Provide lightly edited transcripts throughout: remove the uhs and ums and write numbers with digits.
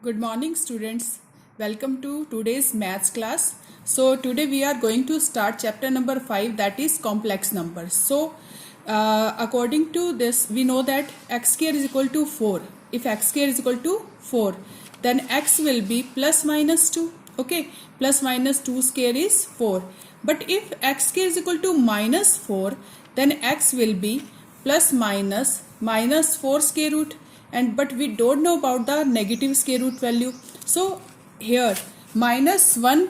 Good morning, students. Welcome to today's maths class. So today we are going to start chapter number 5, that is complex numbers. So according to this, we know that x square is equal to 4. If x square is equal to 4, then x will be plus minus 2. Okay, plus minus 2 square is 4. But if x square is equal to minus 4, then x will be plus minus 4 square root, and but we don't know about the negative square root value. So here minus 1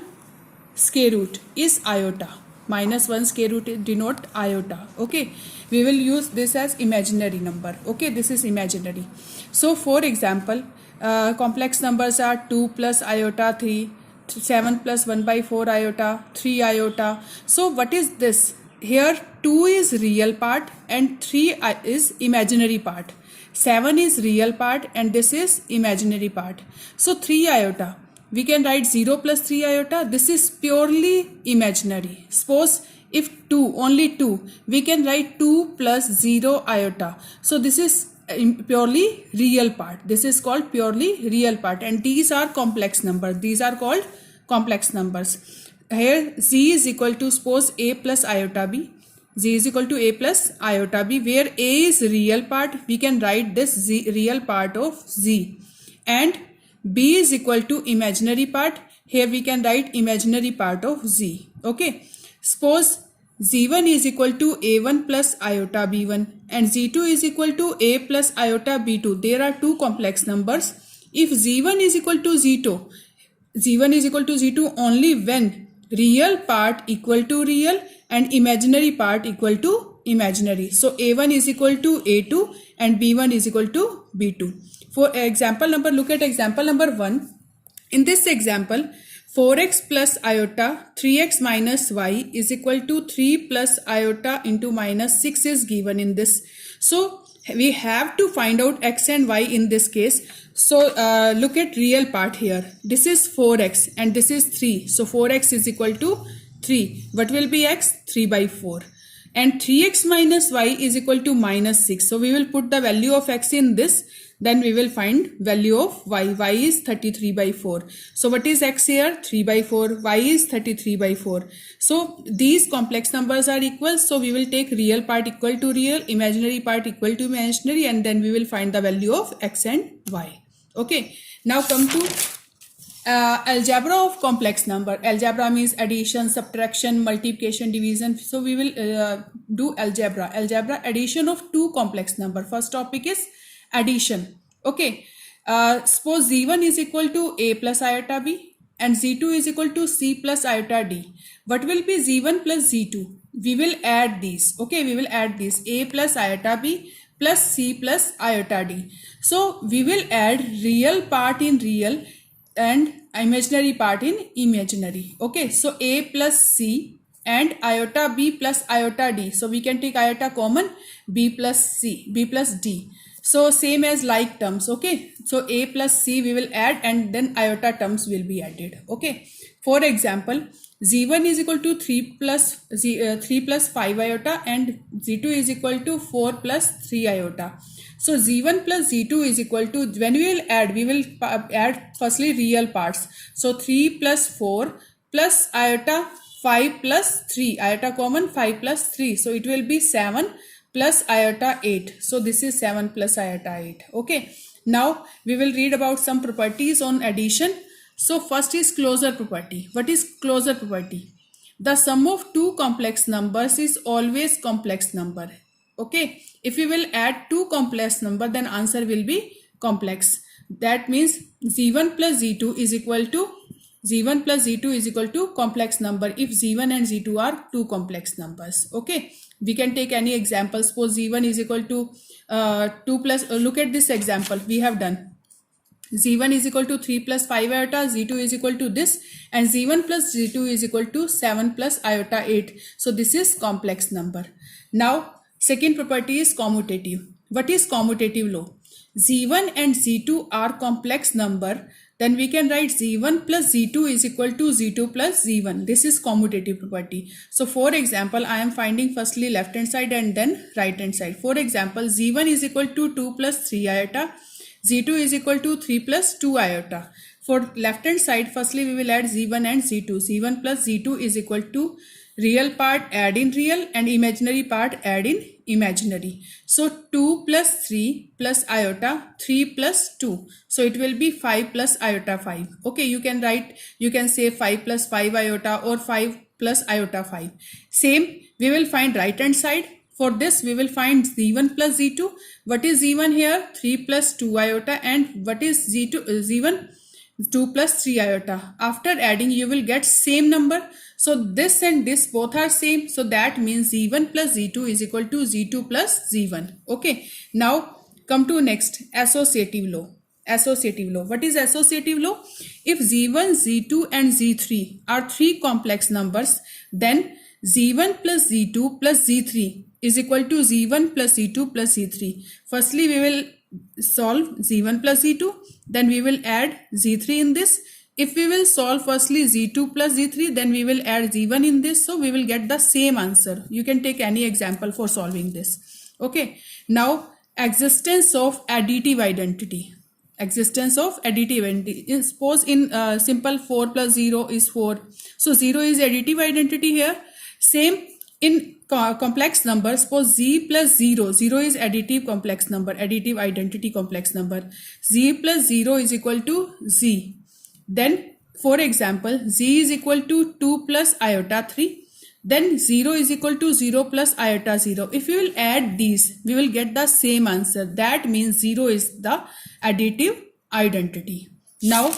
square root is iota. Minus 1 square root denote iota. Okay, we will use this as imaginary number. Okay, this is imaginary. So for example, complex numbers are 2 plus iota 3, 7 plus 1 by 4 iota, 3 iota. So what is this? Here 2 is real part and 3 is imaginary part. 7 is real part and this is imaginary part. So 3 iota, we can write 0 plus 3 iota. This is purely imaginary. Suppose if 2, only 2, we can write 2 plus 0 iota. So this is purely real part. This is called purely real part, and these are complex numbers. These are called complex numbers. Here z is equal to, suppose a plus iota b. Z is equal to a plus iota b, where a is real part, we can write this z, real part of z, and b is equal to imaginary part. Here we can write imaginary part of z. Okay, suppose z1 is equal to a1 plus iota b1 and z2 is equal to a plus iota b2. There are two complex numbers. If z1 is equal to z2, z1 is equal to z2 only when real part equal to real and imaginary part equal to imaginary. So a1 is equal to a2 and b1 is equal to b2. For example number, look at example number 1. In this example, 4x plus iota 3x minus y is equal to 3 plus iota into minus 6 is given in this. So we have to find out x and y in this case. So look at real part here. This is 4x and this is 3. So 4x is equal to 3. What will be x? 3 by 4. And 3x minus y is equal to minus 6. So we will put the value of x in this. Then we will find value of y. Y is 33 by 4. So what is x here? 3 by 4. Y is 33 by 4. So these complex numbers are equal. So we will take real part equal to real, imaginary part equal to imaginary, and then we will find the value of x and y. Okay. Now come to algebra of complex number. Algebra means addition, subtraction, multiplication, division. So we will do algebra. Algebra, addition of two complex number. First topic is addition. Okay, suppose z1 is equal to a plus iota b and z2 is equal to c plus iota d. What will be z1 plus z2? We will add these. Okay, we will add this a plus iota b plus c plus iota d. So we will add real part in real and imaginary part in imaginary. Okay, so a plus c and iota b plus iota d. So we can take iota common, b plus c, b plus d. So same as like terms. Okay, so a plus c we will add and then iota terms will be added. Okay, for example, z1 is equal to 3 plus 5 iota and z2 is equal to 4 plus 3 iota. So z1 plus z2 is equal to, when we will add firstly real parts. So 3 plus 4 plus iota 5 plus 3, iota common, 5 plus 3. So it will be 7 plus iota 8. So this is 7 plus iota 8. Okay. Now we will read about some properties on addition. So first is closure property. What is closure property? The sum of two complex numbers is always complex number. Okay. If we will add two complex number, then answer will be complex. That means z1 plus z2 is equal to complex number if z1 and z2 are two complex numbers. Okay, we can take any example. Suppose z1 is equal to 2 plus, look at this example we have done. z1 is equal to 3 plus 5 iota, z2 is equal to this, and z1 plus z2 is equal to 7 plus iota 8. So this is complex number. Now second property is commutative. What is commutative law? z1 and z2 are complex number, then we can write z1 plus z2 is equal to z2 plus z1. This is commutative property. So for example, I am finding firstly left hand side and then right hand side. For example, z1 is equal to 2 plus 3 iota Z2 is equal to 3 plus 2 iota. For left hand side, firstly we will add Z1 and Z2. Z1 plus Z2 is equal to real part add in real and imaginary part add in imaginary. So 2 plus 3 plus iota 3 plus 2. So it will be 5 plus iota 5. Okay, you can say 5 plus 5 iota or 5 plus iota 5. Same, we will find right hand side. For this, we will find Z1 plus Z2. What is Z1 here? 3 plus 2 iota. And what is Z2? Z1? 2 plus 3 iota. After adding, you will get same number. So this and this both are same. So that means Z1 plus Z2 is equal to Z2 plus Z1. Okay. Now come to next, associative law. Associative law. What is associative law? If Z1, Z2 and Z3 are three complex numbers, then Z1 plus Z2 plus Z3 is equal to Z1 plus Z2 plus Z3. Firstly, we will solve Z1 plus Z2, then we will add Z3 in this. If we will solve firstly Z2 plus Z3, then we will add Z1 in this. So we will get the same answer. You can take any example for solving this. Okay. Now, existence of additive identity. Existence of additive identity. Suppose in simple 4 plus 0 is 4. So 0 is additive identity here. Same in complex number. Suppose Z plus 0. 0 is additive complex number. Additive identity complex number. Z plus 0 is equal to Z. Then for example, Z is equal to 2 plus iota 3. Then 0 is equal to 0 plus iota 0. If we will add these, we will get the same answer. That means 0 is the additive identity. Now,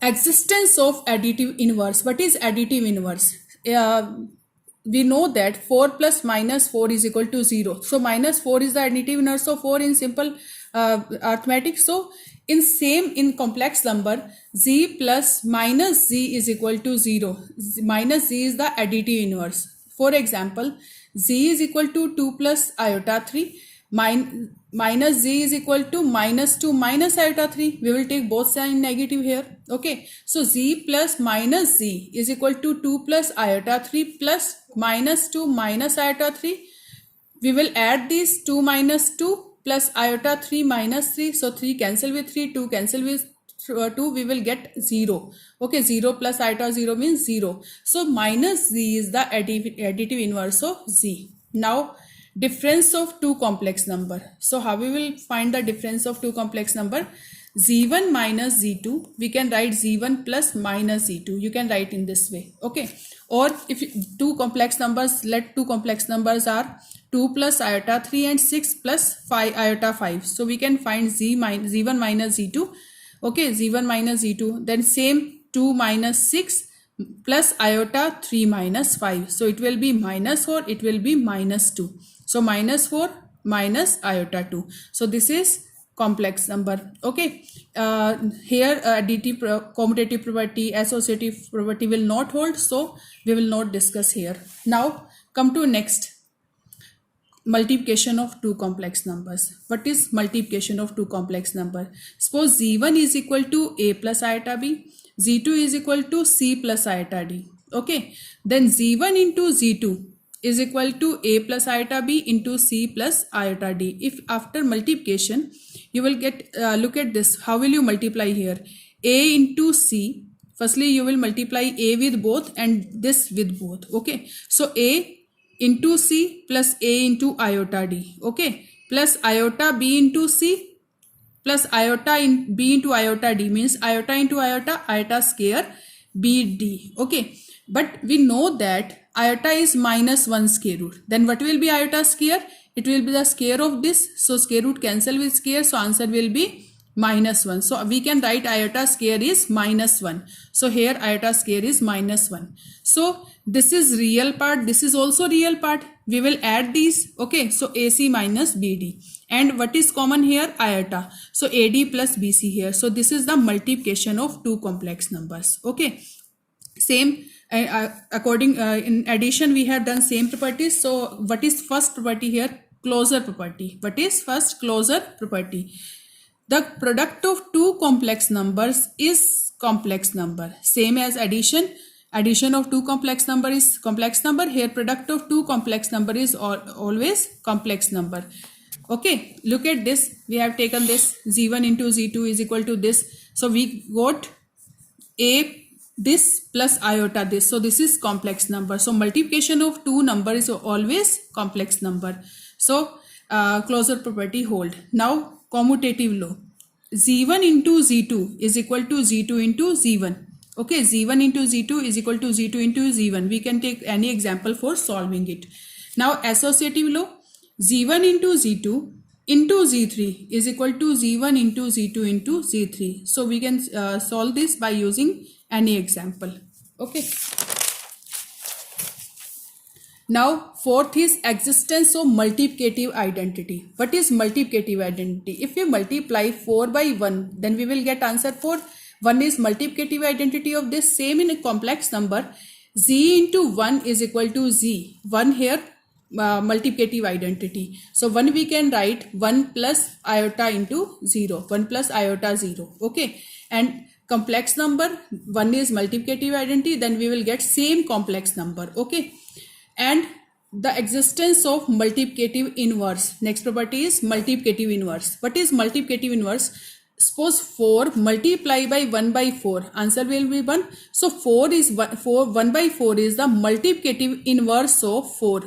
existence of additive inverse. What is additive inverse? We know that 4 plus minus 4 is equal to 0. So minus 4 is the additive inverse of 4 in simple arithmetic. So in complex number, Z plus minus Z is equal to 0. Minus Z is the additive inverse. For example, Z is equal to 2 plus iota 3. Minus Z is equal to minus 2 minus iota 3. We will take both sign negative here. Okay. So Z plus minus Z is equal to 2 plus iota 3 plus minus 2 minus iota 3. We will add these 2 minus 2 plus iota 3 minus 3. So 3 cancel with 3, 2 cancel with 2. We will get 0. Okay. 0 plus iota 0 means 0. So minus Z is the additive inverse of Z. Now, difference of two complex number. So how we will find the difference of two complex number? Z1 minus Z2. We can write Z1 plus minus Z2. You can write in this way. Okay. Or if two complex numbers, let two complex numbers are 2 plus iota 3 and 6 plus 5 iota 5. So we can find Z1 minus Z2. Okay. Z1 minus Z2. Then same 2 minus 6 plus iota 3 minus 5. So it will be minus 4. It will be minus 2. So minus 4 minus iota 2. So this is complex number. Okay. Here additive commutative property, associative property will not hold. So we will not discuss here. Now come to next. Multiplication of two complex numbers. What is multiplication of two complex number? Suppose Z1 is equal to A plus iota B. Z2 is equal to C plus iota D. Okay. Then Z1 into Z2 is equal to A plus iota B into C plus iota D. If after multiplication, you will get, look at this. How will you multiply here? A into C. Firstly, you will multiply A with both and this with both. Okay. So A into C plus A into iota D. Okay. Plus iota B into C plus iota in B into iota D means iota into iota square B D. Okay. But we know that iota is minus 1 square root. Then what will be iota square? It will be the square of this. So square root cancel with square. So answer will be minus 1. So we can write iota square is minus 1. So here iota square is minus 1. So this is real part. This is also real part. We will add these. Okay. So AC minus BD. And what is common here? Iota. So AD plus BC here. So this is the multiplication of two complex numbers. Okay. Same. In addition, we have done same properties. So what is first property here? Closure property. What is first closure property? The product of two complex numbers is complex number. Same as addition. Addition of two complex number is complex number. Here product of two complex number is always complex number. Okay, look at this. We have taken this z1 into z2 is equal to this. So we got a this plus iota this. So this is complex number. So multiplication of two numbers is always complex number. So closure property hold. Now commutative law. z1 into z2 is equal to z2 into z1. Okay, z1 into z2 is equal to z2 into z1. We can take any example for solving it. Now associative law. z1 into z2 into z3 is equal to z1 into z2 into z3. So we can solve this by using any example. Okay. Now fourth is existence of multiplicative identity. What is multiplicative identity? If we multiply 4 by 1, then we will get answer 4. 1 is multiplicative identity of this. Same in a complex number. Z into 1 is equal to z. 1 here multiplicative identity. So 1 we can write 1 plus iota into 0. 1 plus iota 0. Okay. And complex number, 1 is multiplicative identity. Then we will get same complex number. Okay. And the existence of multiplicative inverse. Next property is multiplicative inverse. What is multiplicative inverse? Suppose 4 multiply by 1 by 4. Answer will be 1. So 1 by 4 is the multiplicative inverse of 4.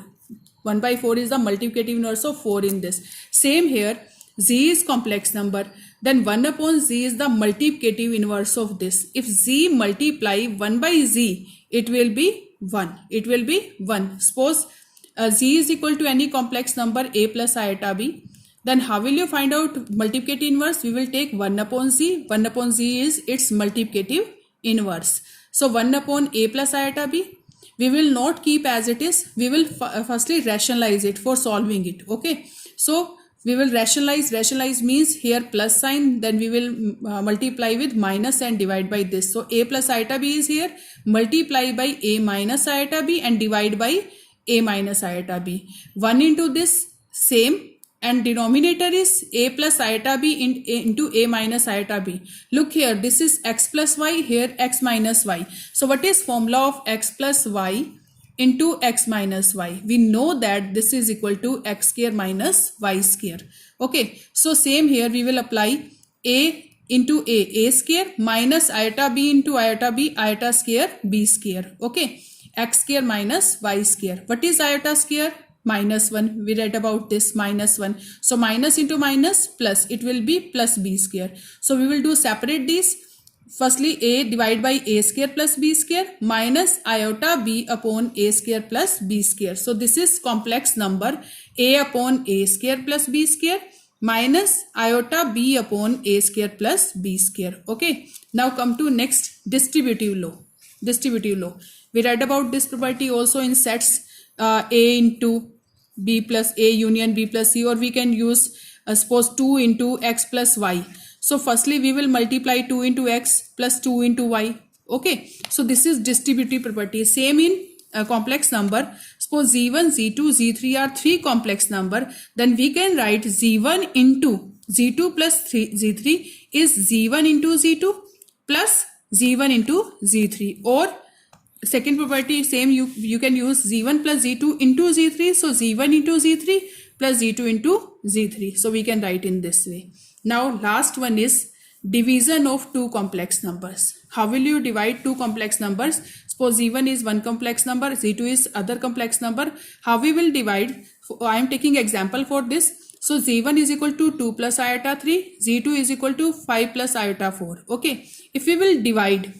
1 by 4 is the multiplicative inverse of 4 in this. Same here. Z is complex number. Then 1 upon z is the multiplicative inverse of this. If z multiply 1 by z, it will be 1. It will be 1. Suppose z is equal to any complex number a plus iota b. Then how will you find out multiplicative inverse? We will take 1 upon z. 1 upon z is its multiplicative inverse. So 1 upon a plus iota b. We will not keep as it is. We will firstly rationalize it for solving it. Okay. So we will rationalize. Rationalize means here plus sign. Then we will multiply with minus and divide by this. So a plus iota b is here. Multiply by a minus iota b and divide by a minus iota b. 1 into this same. And denominator is a plus iota b into a minus iota b. Look here, this is x plus y, here x minus y. So what is formula of x plus y into x minus y? We know that this is equal to x square minus y square. Okay, so same here we will apply a into a square minus iota b into iota b, iota square b square. Okay, x square minus y square. What is iota square? Minus 1. We read about this minus 1. So minus into minus plus. It will be plus b square. So we will do separate these. Firstly a divided by a square plus b square minus iota b upon a square plus b square. So this is complex number a upon a square plus b square minus iota b upon a square plus b square. Okay. Now come to next distributive law. Distributive law. We read about this property also in sets a into b plus a union b plus c, or we can use suppose 2 into x plus y. So firstly we will multiply 2 into x plus 2 into y. Okay, so this is distributive property. Same in complex number. Suppose z1 z2 z3 are 3 complex number, then we can write z1 into z2 plus z3 is z1 into z2 plus z1 into z3, or second property same, you can use z1 plus z2 into z3. So z1 into z3 plus z2 into z3. So we can write in this way. Now last one is division of two complex numbers. How will you divide two complex numbers? Suppose z1 is one complex number, z2 is other complex number. How we will divide? I am taking example for this. So z1 is equal to 2 plus iota 3, z2 is equal to 5 plus iota 4. Okay, if we will divide,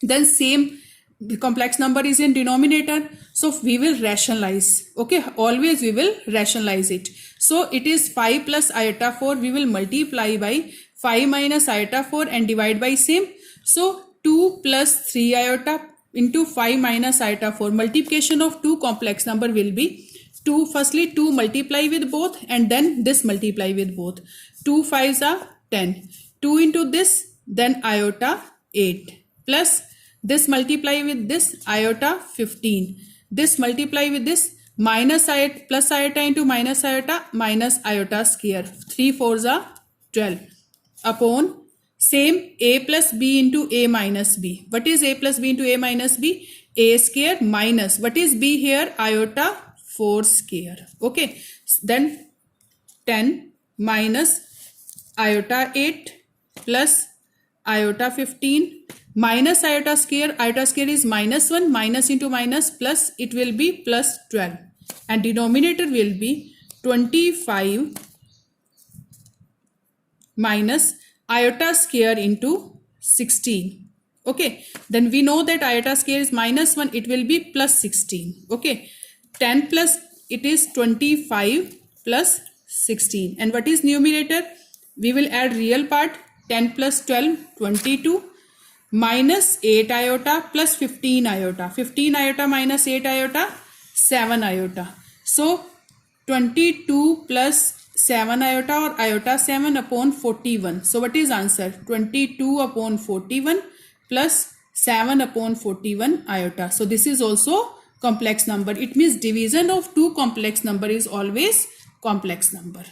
then same, the complex number is in denominator, so we will rationalize. Okay, always we will rationalize it. So it is 5 plus iota 4. We will multiply by 5 minus iota 4 and divide by same. So 2 plus 3 iota into 5 minus iota 4. Multiplication of two complex number will be 2. Firstly 2 multiply with both and then this multiply with both. 2 5s are 10. 2 into this, then iota 8 plus this multiply with this iota 15. This multiply with this minus iota plus iota into minus iota square. 3 4s are 12 upon same a plus b into a minus b. What is a plus b into a minus b? A square minus what is b here? Iota 4 square. Okay, then 10 minus iota 8 plus iota 15 minus iota square is minus 1, minus into minus plus, it will be plus 12, and denominator will be 25 minus iota square into 16. Okay, then we know that iota square is minus 1, it will be plus 16. Okay, 10 plus it is 25 plus 16, and what is numerator? We will add real part. 10 plus 12, 22, minus 8 iota plus 15 iota. 15 iota minus 8 iota, 7 iota. So 22 plus 7 iota or iota 7 upon 41. So what is answer? 22 upon 41 plus 7 upon 41 iota. So this is also complex number. It means division of two complex number is always complex number.